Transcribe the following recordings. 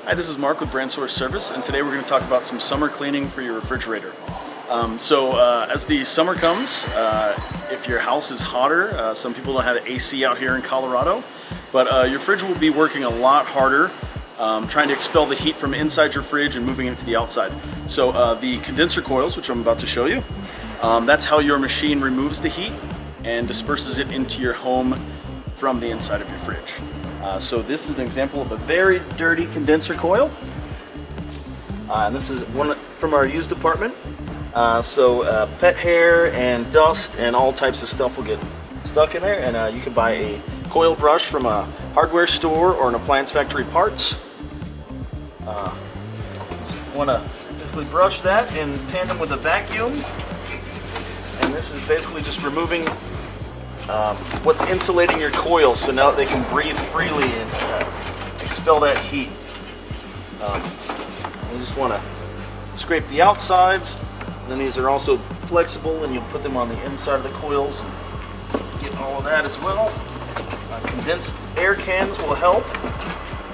Hi, this is Mark with Brand Source Service, and today we're going to talk about some summer cleaning for your refrigerator. As the summer comes, if your house is hotter, some people don't have AC out here in Colorado, but your fridge will be working a lot harder trying to expel the heat from inside your fridge and moving it to the outside. So the condenser coils, which I'm about to show you, that's how your machine removes the heat and disperses it into your home from the inside of your fridge. So this is an example of a very dirty condenser coil. And this is one from our used department. Pet hair and dust and all types of stuff will get stuck in there. And you can buy a coil brush from a hardware store or an appliance factory parts. Want to basically brush that in tandem with a vacuum. And this is basically just removing what's insulating your coils, so now they can breathe freely and expel that heat. You just want to scrape the outsides, and then these are also flexible, and you'll put them on the inside of the coils and get all of that as well. Condensed air cans will help,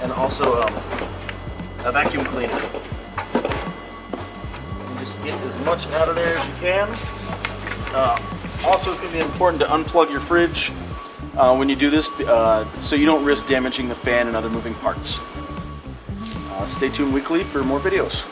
and also a vacuum cleaner. You just get as much out of there as you can. Also, it's going to be important to unplug your fridge when you do this so you don't risk damaging the fan and other moving parts. Stay tuned weekly for more videos.